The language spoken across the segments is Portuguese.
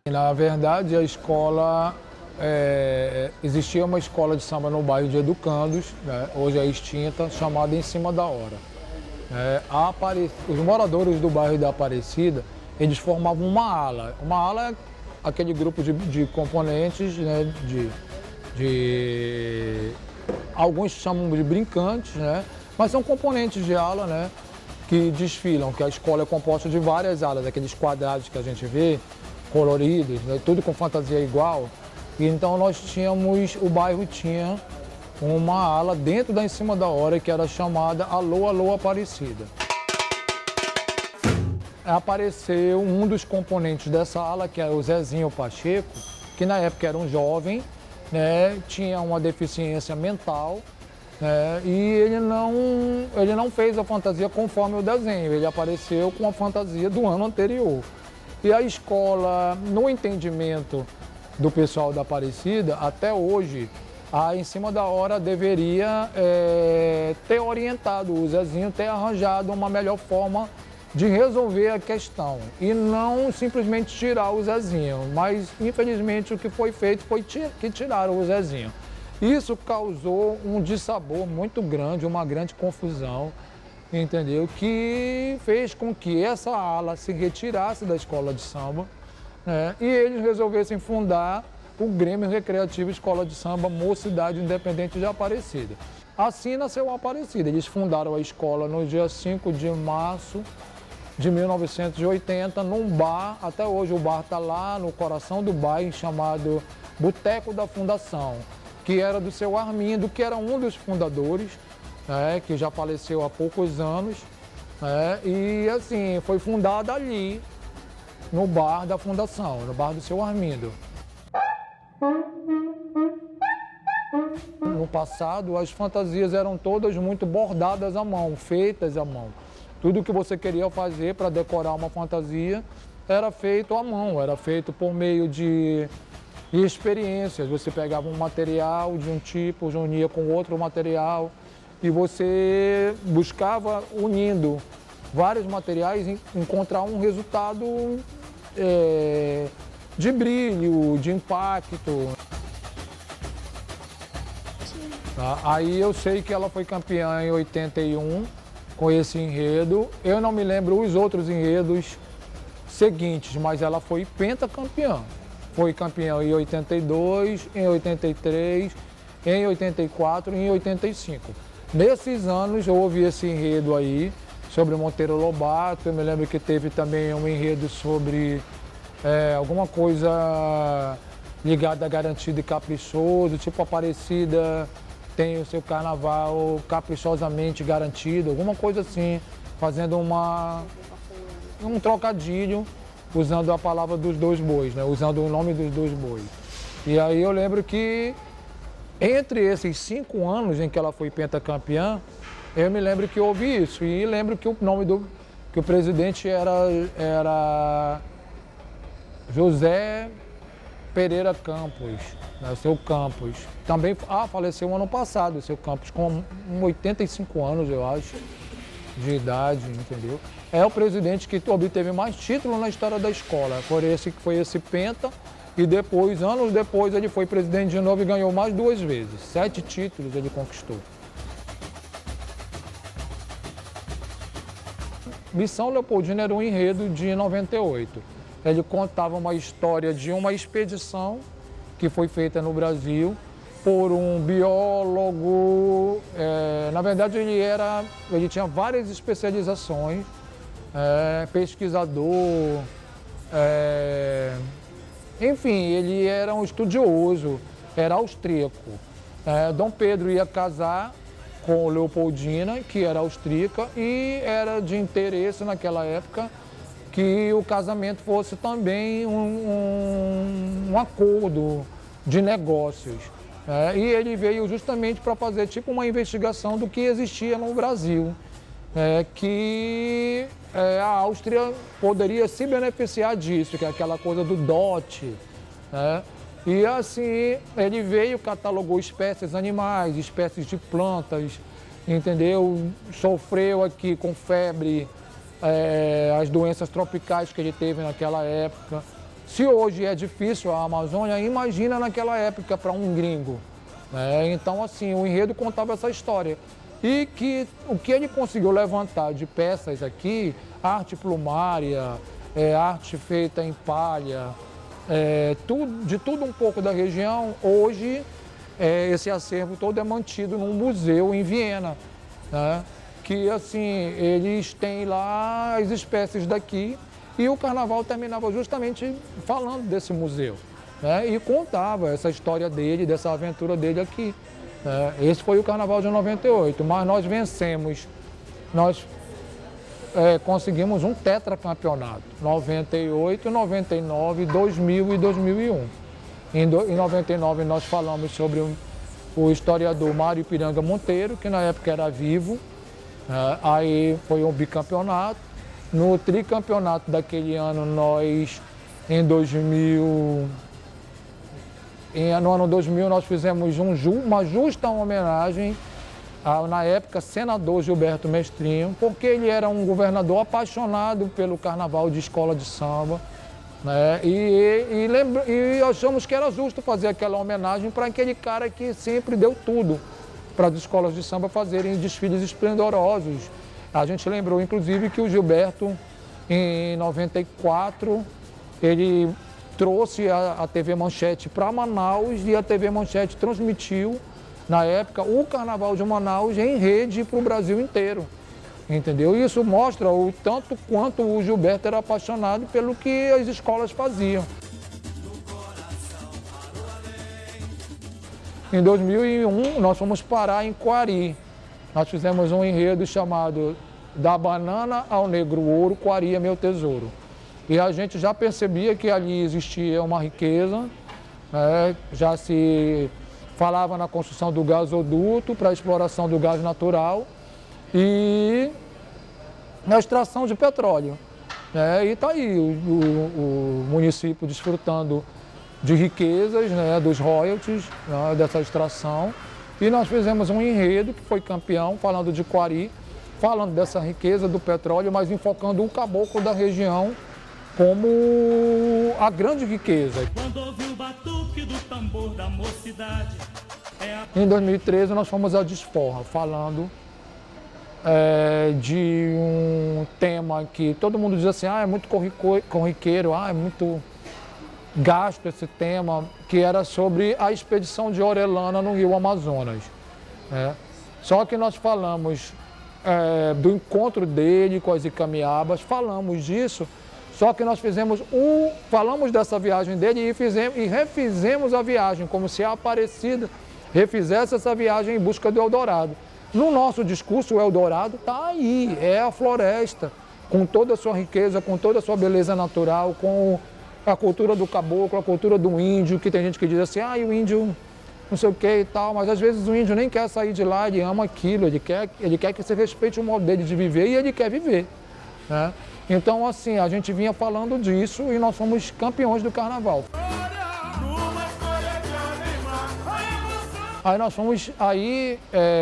Na verdade, a escola, existia uma escola de samba no bairro de Educandos, né, hoje é extinta, chamada Em Cima da Hora. Os moradores do bairro da Aparecida, eles formavam uma ala. Uma ala é aquele grupo de componentes, né, alguns chamam de brincantes, né, mas são componentes de ala, né, que desfilam, que a escola é composta de várias alas, aqueles quadrados que a gente vê, coloridos, né, tudo com fantasia igual. E então o bairro tinha uma ala dentro da Em Cima da Hora que era chamada Alô, Alô Aparecida. Apareceu um dos componentes dessa ala, que era o Zezinho Pacheco, que na época era um jovem, né, tinha uma deficiência mental, né, e ele não fez a fantasia conforme o desenho, ele apareceu com a fantasia do ano anterior. E a escola, no entendimento do pessoal da Aparecida, até hoje, a Em Cima da Hora deveria ter orientado o Zezinho, ter arranjado uma melhor forma de resolver a questão e não simplesmente tirar o Zezinho. Mas, infelizmente, o que foi feito foi que tiraram o Zezinho. Isso causou um dissabor muito grande, uma grande confusão, entendeu? Que fez com que essa ala se retirasse da escola de samba, né, e eles resolvessem fundar o Grêmio Recreativo Escola de Samba Mocidade Independente de Aparecida. Assim nasceu a Aparecida. Eles fundaram a escola no dia 5 de março de 1980, num bar. Até hoje o bar está lá no coração do bairro, chamado Boteco da Fundação, que era do seu Armindo, que era um dos fundadores, né, que já faleceu há poucos anos. E assim, foi fundada ali, no bar da Fundação, no bar do seu Armindo. No passado, as fantasias eram todas muito bordadas à mão, feitas à mão. Tudo que você queria fazer para decorar uma fantasia era feito à mão, era feito por meio de experiências. Você pegava um material de um tipo, unia com outro material e você buscava, unindo vários materiais, encontrar um resultado de brilho, de impacto. Tá? Aí eu sei que ela foi campeã em 81 com esse enredo. Eu não me lembro os outros enredos seguintes, mas ela foi pentacampeã. Foi campeã em 82, em 83, em 84 e em 85. Nesses anos houve esse enredo aí sobre Monteiro Lobato. Eu me lembro que teve também um enredo sobre alguma coisa ligada a Garantido e Caprichoso, tipo Aparecida tem o seu carnaval caprichosamente garantido, alguma coisa assim, fazendo um trocadilho, usando a palavra dos dois bois, né? Usando o nome dos dois bois. E aí eu lembro que entre esses 5 anos em que ela foi pentacampeã, eu me lembro que houve isso. E lembro que o nome que o presidente era José Pereira Campos, né, o seu Campos. Também faleceu ano passado, o seu Campos, com 85 anos, eu acho, de idade, entendeu? É o presidente que obteve mais títulos na história da escola. Foi esse penta, e depois, anos depois, ele foi presidente de novo e ganhou mais 2 vezes. 7 títulos ele conquistou. Missão Leopoldina era um enredo de 98. Ele contava uma história de uma expedição que foi feita no Brasil por um biólogo. Na verdade, ele tinha várias especializações, pesquisador, enfim, ele era um estudioso, era austríaco. Dom Pedro ia casar com Leopoldina, que era austríaca, e era de interesse naquela época que o casamento fosse também um acordo de negócios. E ele veio justamente para fazer tipo uma investigação do que existia no Brasil, que a Áustria poderia se beneficiar disso, que é aquela coisa do dote. E assim ele veio, catalogou espécies animais, espécies de plantas, entendeu? Sofreu aqui com febre, as doenças tropicais que ele teve naquela época. Se hoje é difícil a Amazônia, imagina naquela época para um gringo. Né? Então, assim, o enredo contava essa história. E que o que ele conseguiu levantar de peças aqui, arte plumária, arte feita em palha, de tudo um pouco da região, hoje esse acervo todo é mantido num museu em Viena, né? Que assim, eles têm lá as espécies daqui e o carnaval terminava justamente falando desse museu, né? E contava essa história dele, dessa aventura dele aqui. Esse foi o carnaval de 98, mas nós vencemos, nós conseguimos um tetracampeonato, 98, 99, 2000 e 2001. Em 99 nós falamos sobre o historiador Mário Ipiranga Monteiro, que na época era vivo, aí foi um bicampeonato. No tricampeonato daquele ano nós, no ano 2000 nós fizemos uma justa homenagem ao, na época, senador Gilberto Mestrinho, porque ele era um governador apaixonado pelo carnaval de escola de samba, né? E achamos que era justo fazer aquela homenagem para aquele cara que sempre deu tudo para as escolas de samba fazerem desfiles esplendorosos. A gente lembrou, inclusive, que o Gilberto, em 94, ele trouxe a TV Manchete para Manaus e a TV Manchete transmitiu, na época, o Carnaval de Manaus em rede para o Brasil inteiro. Entendeu? Isso mostra o tanto quanto o Gilberto era apaixonado pelo que as escolas faziam. Em 2001, nós fomos parar em Coari. Nós fizemos um enredo chamado Da Banana ao Negro Ouro, Coari é Meu Tesouro. E a gente já percebia que ali existia uma riqueza, né? Já se falava na construção do gasoduto para a exploração do gás natural e na extração de petróleo. E está aí o município desfrutando de riquezas, né, dos royalties, né, dessa extração. E nós fizemos um enredo que foi campeão, falando de Coari, falando dessa riqueza do petróleo, mas enfocando o caboclo da região como a grande riqueza. Quando ouvi o batuque do tambor da mocidade, Em 2013 nós fomos à Desforra, falando de um tema que todo mundo diz assim, é muito corriqueiro, é muito gasto esse tema, que era sobre a expedição de Orellana no Rio Amazonas. Só que nós falamos do encontro dele com as Icamiabas, falamos disso, só que nós falamos dessa viagem dele e refizemos a viagem, como se a Aparecida refizesse essa viagem em busca do Eldorado. No nosso discurso, o Eldorado está aí, é a floresta, com toda a sua riqueza, com toda a sua beleza natural, com a cultura do caboclo, a cultura do índio, que tem gente que diz assim, o índio não sei o que e tal, mas às vezes o índio nem quer sair de lá, ele ama aquilo, ele quer que você respeite o modo dele de viver e ele quer viver, né? Então, assim, a gente vinha falando disso e nós fomos campeões do carnaval. Aí nós fomos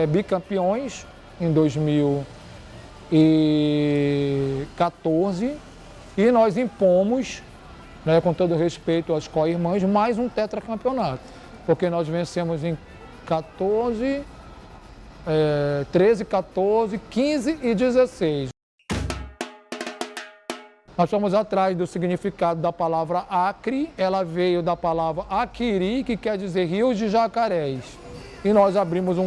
bicampeões em 2014 e nós impomos, né, com todo respeito às co-irmãs, mais um tetracampeonato, porque nós vencemos em 13, 14, 15 e 16. Nós fomos atrás do significado da palavra acre, ela veio da palavra aquiri, que quer dizer rios de jacarés. E nós abrimos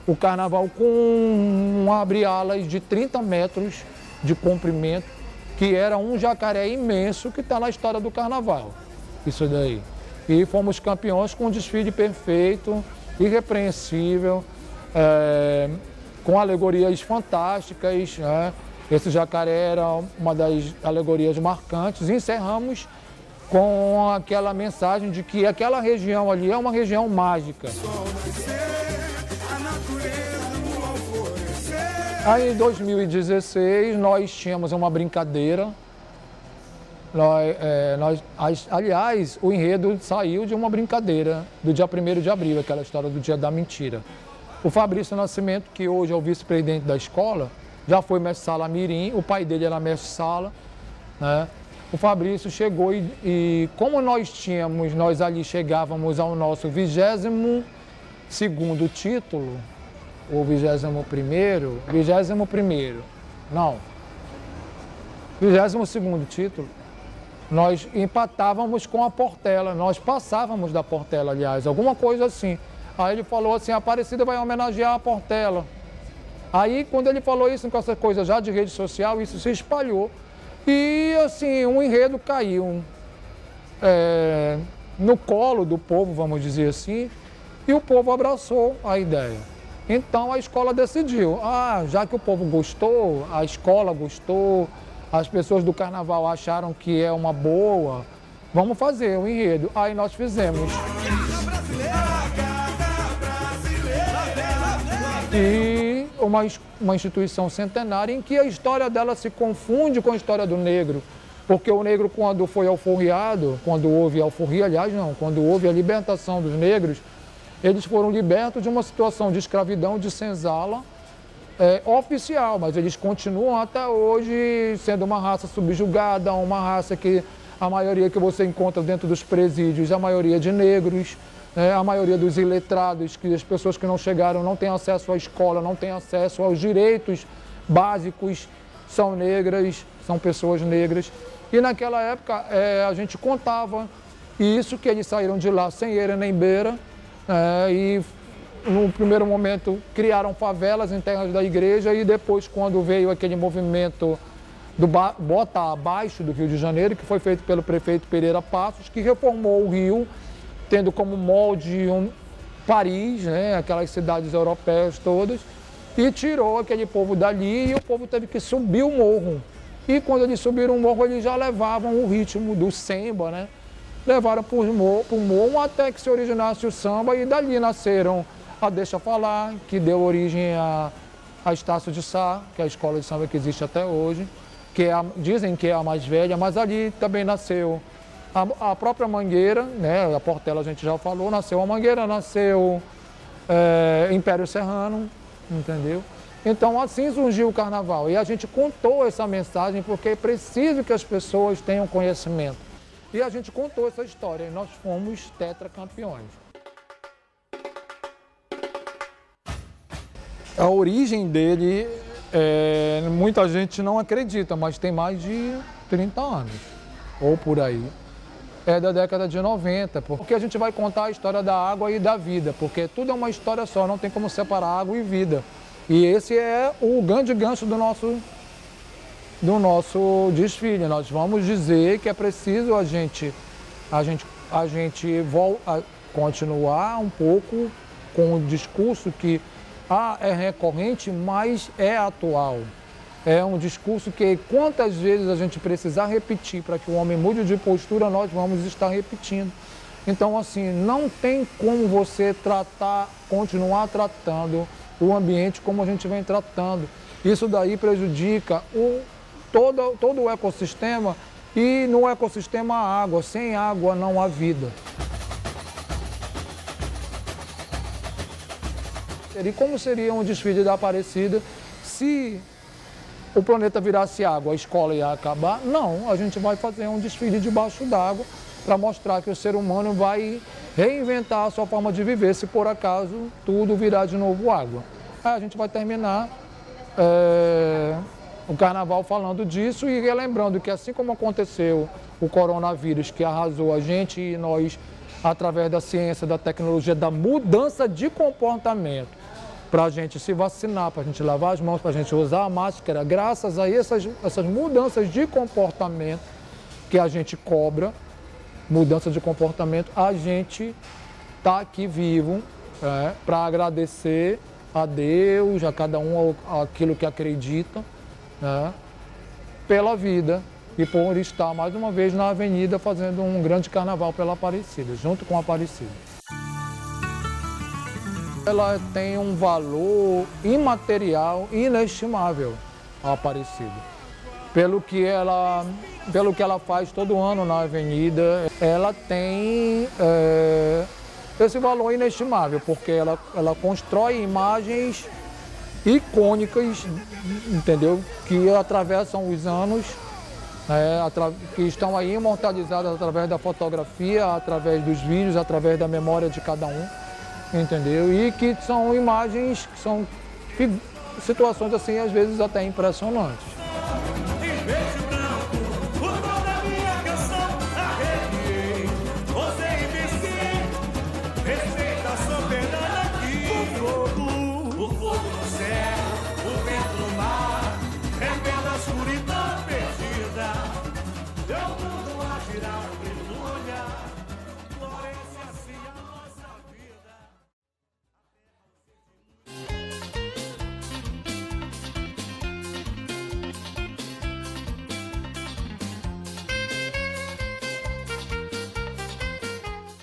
o carnaval com um abre-alas de 30 metros de comprimento, que era um jacaré imenso que está na história do carnaval, isso daí. E fomos campeões com um desfile perfeito, irrepreensível, com alegorias fantásticas, né? Esse jacaré era uma das alegorias marcantes. E encerramos com aquela mensagem de que aquela região ali é uma região mágica. Aí em 2016 nós tínhamos uma brincadeira. Aliás, o enredo saiu de uma brincadeira do dia 1º de abril, aquela história do dia da mentira. O Fabrício Nascimento, que hoje é o vice-presidente da escola, já foi mestre-sala mirim, o pai dele era mestre-sala, né? o Fabrício chegou e como nós ali chegávamos ao nosso 22º título, ou 21º, 22º título, nós empatávamos com a Portela, nós passávamos da Portela, aliás, alguma coisa assim. Aí ele falou assim, a Aparecida vai homenagear a Portela. Aí, quando ele falou isso com essa coisa já de rede social, isso se espalhou. E, assim, um enredo caiu no colo do povo, vamos dizer assim, e o povo abraçou a ideia. Então, a escola decidiu, já que o povo gostou, a escola gostou, as pessoas do carnaval acharam que é uma boa, vamos fazer um enredo. Aí nós fizemos. E uma instituição centenária em que a história dela se confunde com a história do negro. Porque o negro, quando foi alforriado, quando houve alforria, aliás, não, quando houve a libertação dos negros, eles foram libertos de uma situação de escravidão, de senzala, oficial, mas eles continuam até hoje sendo uma raça subjugada, uma raça que a maioria que você encontra dentro dos presídios, a maioria de negros, a maioria dos iletrados, que as pessoas que não chegaram não têm acesso à escola, não têm acesso aos direitos básicos, são negras, são pessoas negras. E naquela época a gente contava isso, que eles saíram de lá sem eira nem beira, e no primeiro momento criaram favelas em terras da igreja e depois, quando veio aquele movimento do Bota Abaixo do Rio de Janeiro, que foi feito pelo prefeito Pereira Passos, que reformou o Rio, tendo como molde Paris, aquelas cidades europeias todas, e tirou aquele povo dali e o povo teve que subir o morro. E quando eles subiram o morro, eles já levavam o ritmo do samba, levaram para o morro até que se originasse o samba e dali nasceram a Deixa Falar, que deu origem a Estácio de Sá, que é a escola de samba que existe até hoje, que dizem que é a mais velha, mas ali também nasceu a própria Mangueira, a Portela a gente já falou, nasceu a Mangueira, nasceu Império Serrano, entendeu? Então assim surgiu o carnaval e a gente contou essa mensagem porque é preciso que as pessoas tenham conhecimento. E a gente contou essa história e nós fomos tetracampeões. A origem dele, muita gente não acredita, mas tem mais de 30 anos, ou por aí. É da década de 90, porque a gente vai contar a história da água e da vida, porque tudo é uma história só, não tem como separar água e vida. E esse é o grande gancho do nosso desfile. Nós vamos dizer que é preciso a gente continuar um pouco com o discurso que é recorrente, mas é atual. É um discurso que quantas vezes a gente precisar repetir para que o homem mude de postura, nós vamos estar repetindo. Então, assim, não tem como você continuar tratando o ambiente como a gente vem tratando. Isso daí prejudica todo o ecossistema e no ecossistema a água. Sem água não há vida. E como seria um desfile da Aparecida se o planeta virasse água, a escola ia acabar? Não, a gente vai fazer um desfile debaixo d'água para mostrar que o ser humano vai reinventar a sua forma de viver se por acaso tudo virar de novo água. Aí a gente vai terminar o carnaval falando disso e relembrando que assim como aconteceu o coronavírus que arrasou a gente e nós, através da ciência, da tecnologia, da mudança de comportamento, para a gente se vacinar, para a gente lavar as mãos, para a gente usar a máscara, graças a essas mudanças de comportamento que a gente cobra, mudança de comportamento, a gente está aqui vivo para agradecer a Deus, a cada um aquilo que acredita, pela vida e por estar mais uma vez na avenida fazendo um grande carnaval pela Aparecida, junto com a Aparecida. Ela tem um valor imaterial inestimável, a Aparecida. Pelo que ela faz todo ano na avenida, ela tem esse valor inestimável, porque ela constrói imagens icônicas, entendeu? Que atravessam os anos que estão aí imortalizadas através da fotografia, através dos vídeos, através da memória de cada um, entendeu? E que são imagens, que são situações assim, às vezes até impressionantes. O fogo no céu, o vento no mar, revela a escuridão perdida.